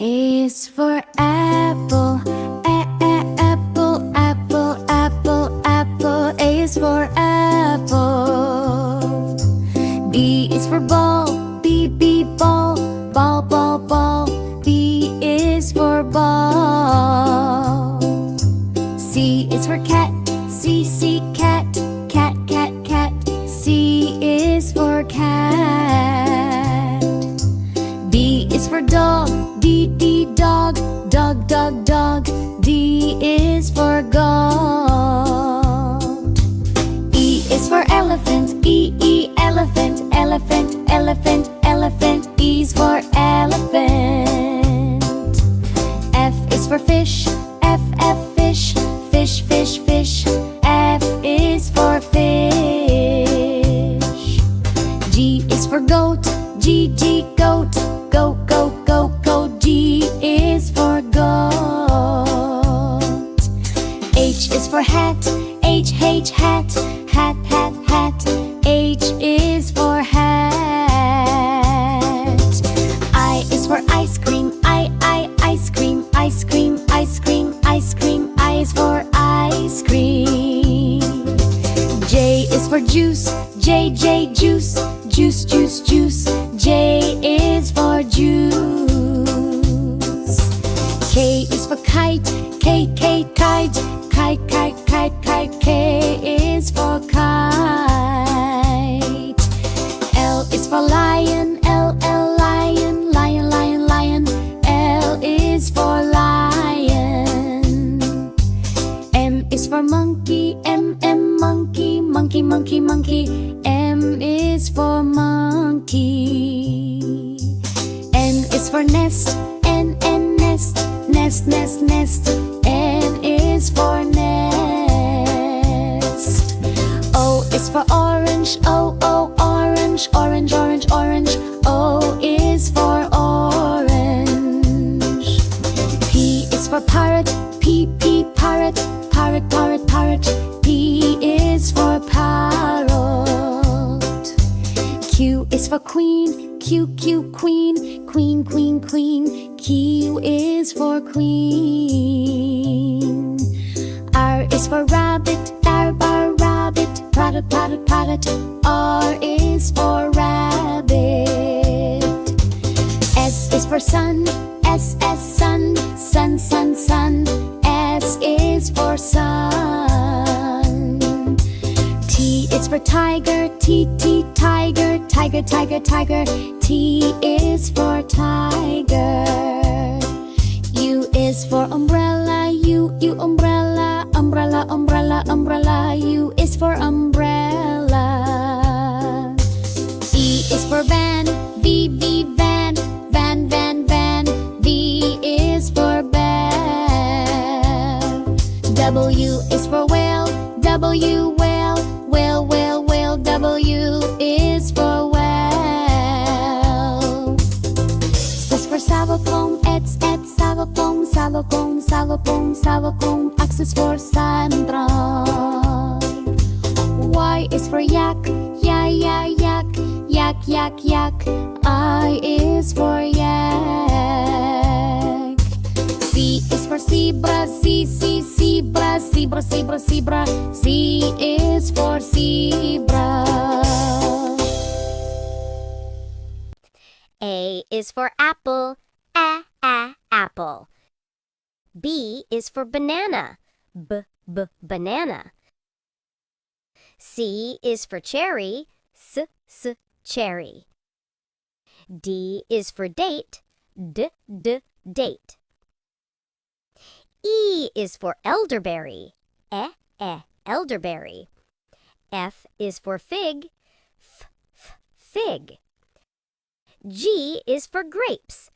A is for apple, apple, apple, apple, apple. A is for apple. B is for ball, ball, ball, ball, ball. B is for ball. C is for cat, cat, cat, cat, cat. C is for cat. D is for dog, dog, dog, dog, dog. D is for goat. E is for elephant, elephant, elephant, elephant, elephant. E is for elephant. F is for fish, fish, fish, fish, fish. F is for fish. G is for goat, goat, goat, goat, goat, goat. G is for goat. H is for hat, hat, hat, hat, hat. H is for hat. I is for ice cream, ice cream, ice cream, ice cream, ice cream. I is for ice cream. J is for juice, juice, juice, juice, juice. J is for juice. K is for kite, kite, kite, kite, kite, kite. K is for kite. L is for lion, lion, lion, lion, lion. L is for lion. M is for monkey, monkey, monkey, monkey, monkey. M is for monkey. N is for nest, nest, nest, nest, nest. N is for nest. O is for orange, orange, orange, orange, orange. O is for orange. P is for parrot, parrot, parrot, parrot, parrot. P is for parrot. Q is for queen, queen, queen, queen, queen. Q is for queen. R is for rabbit, rabbit, parrot, parrot, parrot. R is for rabbit. S is for sun, sun, sun, sun, sun. S is for sun. T is for tiger, tiger, tiger, tiger, tiger. T is for tiger. U is for umbrella, umbrella, umbrella, umbrella, umbrella. U is for umbrella. V is for van, van, van, van, van. V is for bell. W is for whale, whale, whale, whale, whale. W is for well. S is for salopong, salopong, salopong, salopong, salopong. X is for Sandra. Y is for yak, yak, yak, yak, yak. I is for yak. C is for zebra, zebra, zebra, zebra, zebra. C is for zebra. A is for apple, apple. B is for banana, banana. C is for cherry, cherry. D is for date, date. E is for elderberry, elderberry. F is for fig, fig. G is for grapes,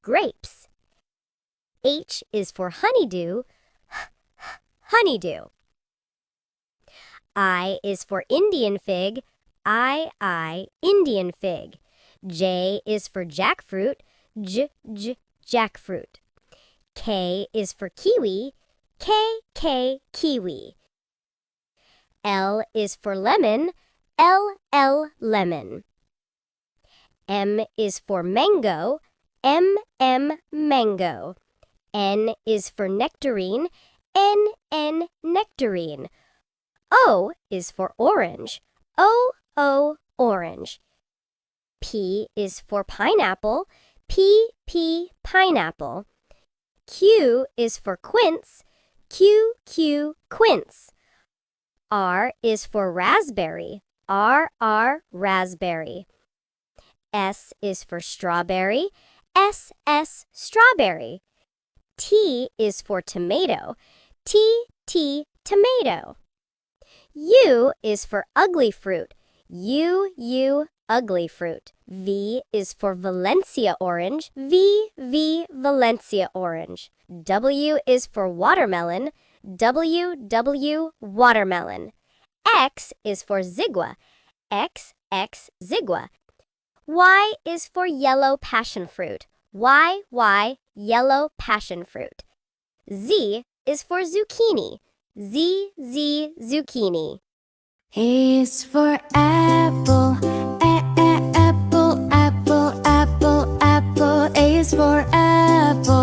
grapes. H is for honeydew, honeydew. I is for Indian fig, Indian fig. J is for jackfruit, jackfruit. K is for kiwi, kiwi. L is for lemon, lemon. M is for mango, mango. N is for nectarine. Nectarine. O is for orange. Orange. P is for pineapple. Pineapple. Q is for quince. Quince. R is for raspberry. Raspberry. S is for strawberry. Strawberry. T is for tomato. Tomato. U is for ugly fruit. Ugly fruit. V is for Valencia orange. Valencia orange. W is for watermelon. Watermelon. X is for zigua. Zigua. Y is for yellow passion fruit. Yellow passion fruit. Z is for zucchini. Zucchini. A is for apple. Apple. A is for apple.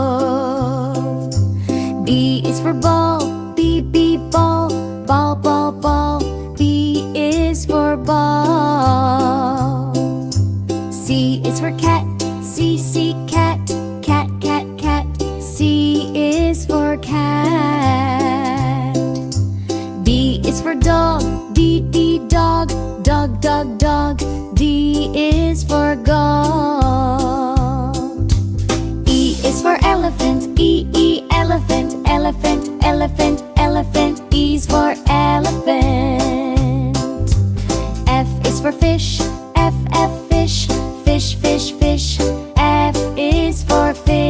B is for ball. Ball. B is for ball. C is for cat. Cat. C is for cat. D is for dog. Dog. D is for goat. E is for elephant. Elephant. E is for elephant. F is for fish. Fish. F is for fish.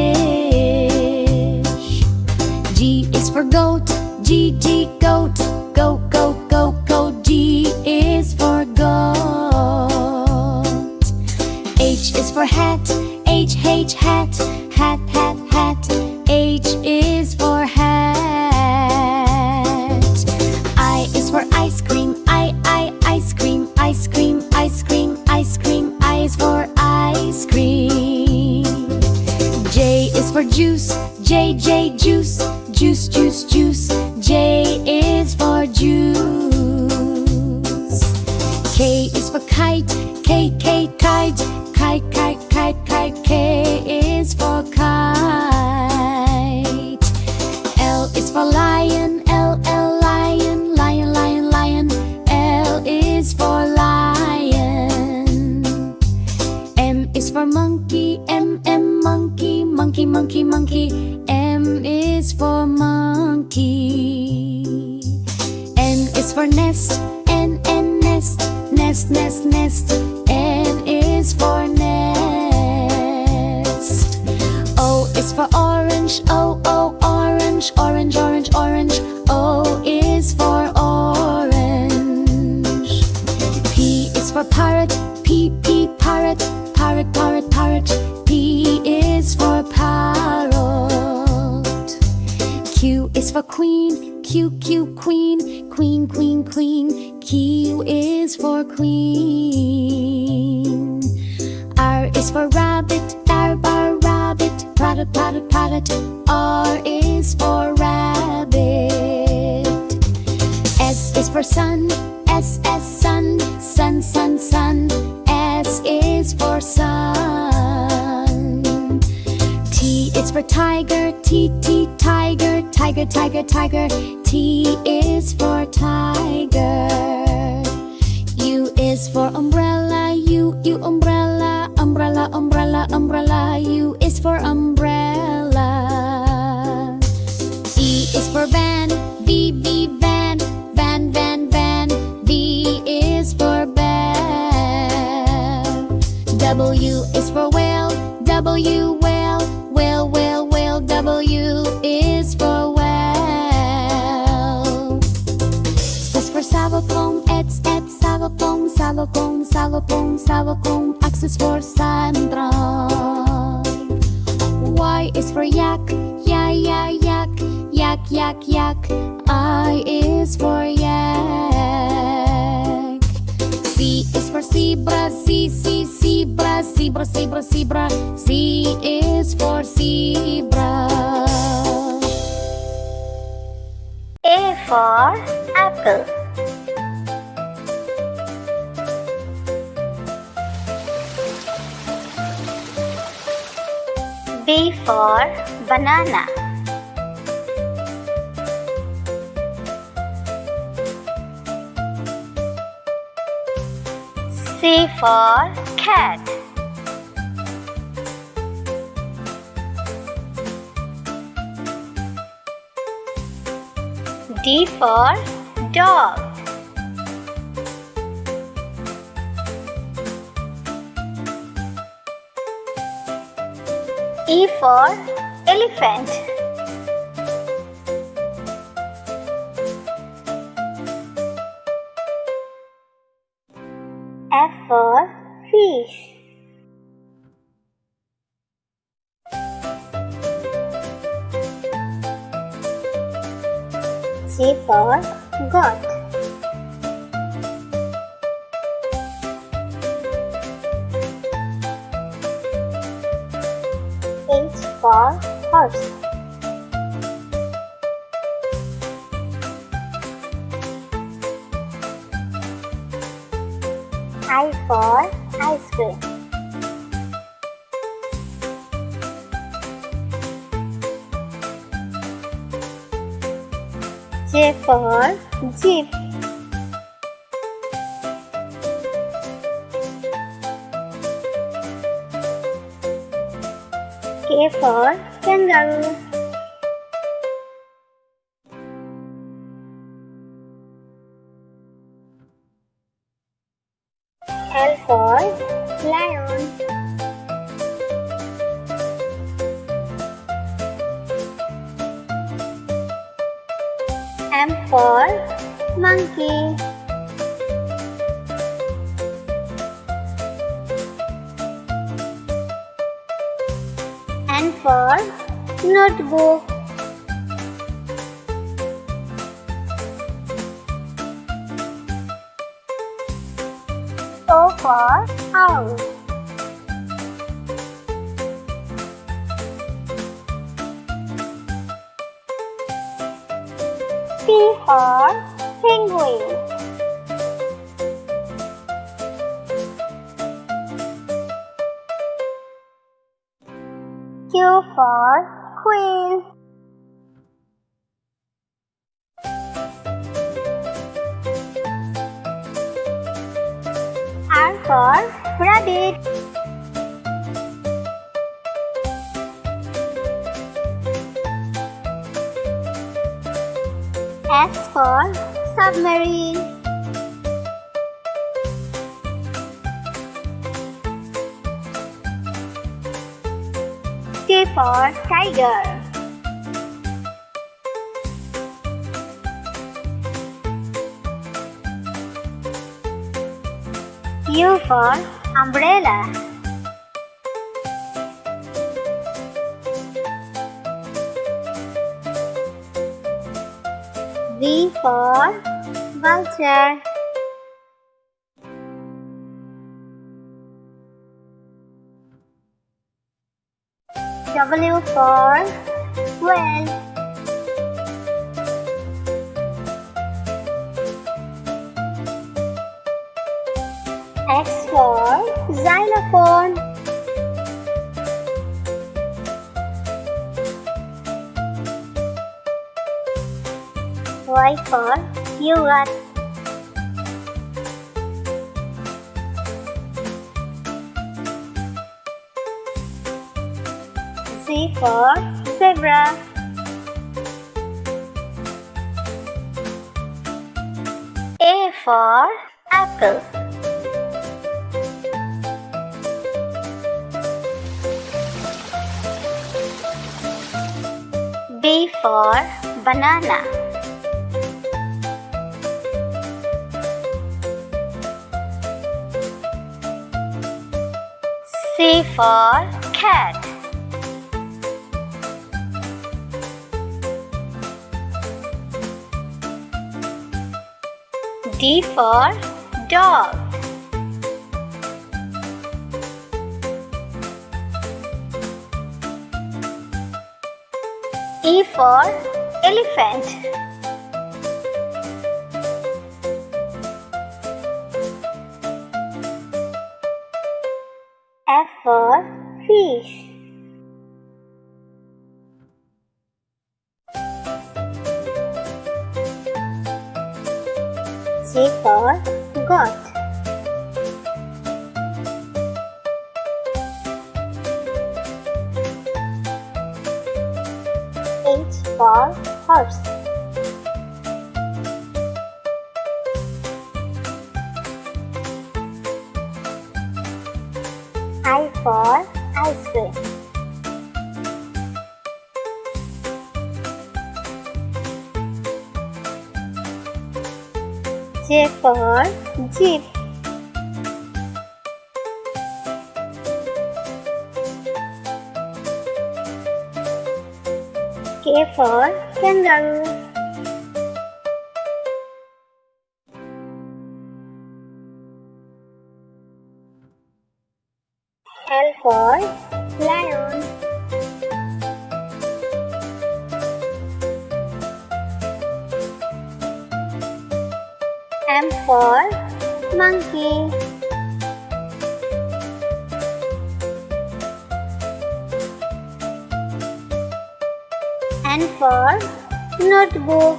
G is for goat. Goat. G is for goat. H is for hat. Hat. H is for hat. I is for ice cream. Ice cream. I is for ice cream. J is for juice. Juice. J is for juice. K is for kite. Kite. K is for kite. L is for lion. Lion. L is for lion. M is for monkey. Monkey. M is for monkey. N is for nest. Nest. N is for nest. O is for orange. Orange. O is for orange. P is for parrot. Parrot. P is for parrot. Q is for queen. Queen. Q is for queen. R is for rabbit. Rabbit. R is for rabbit. S is for sun. Sun. S is for sun. T is for tiger. Tiger. T is for tiger. U is for umbrella. Umbrella. U is for umbrella. E is for van. Van. V is for bell. W is for whale. Whale. W is for well. S is for salopong. Salopong. X is for sun-dried. Y is for yak. Yak. I is for yak. C is for zebra. Zebra. zebra, zebra, zebra. Z is for zebra. A for apple. B for banana. C for cat. D for dog. E for elephant. F for fish. G for goat. H for horse. I for ice cream. J for jeep. K for kangaroo. L for lion. M for monkey. N for notebook. O for owl. P for penguin. Q for queen. R for rabbit. S for submarine. T for tiger. U for umbrella. V for vulture. W for whale. X for xylophone. Y for yogurt. Z for zebra. A for apple. B for banana. C for cat. D for dog. E for elephant. F for fish. G for goat. H for horse. I for ice cream. J for jeep. K for kangaroo. L for lion. M for monkey. N for notebook.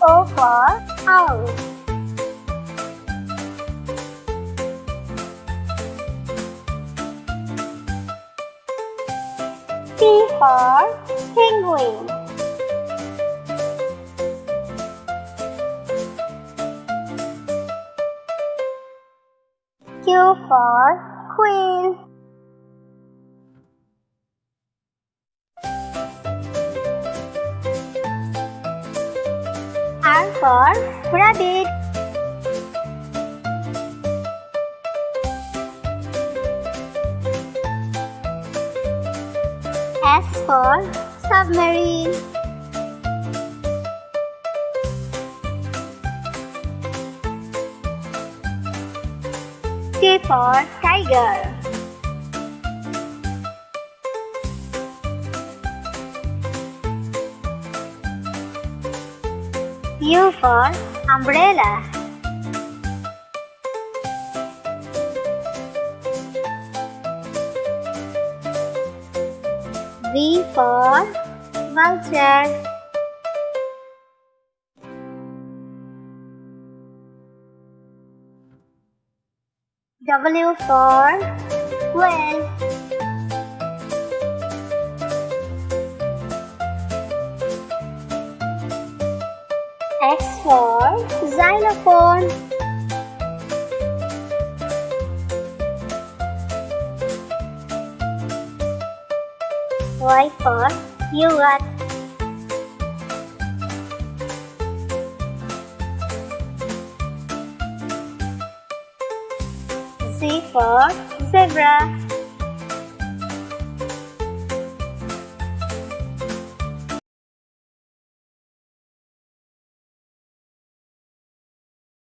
O for owl. P for penguin. Q for queen. R for rabbit. S for submarine. T for tiger. U for umbrella. V for vulture. W for whale. X for xylophone. Y for yogurt. Z for zebra.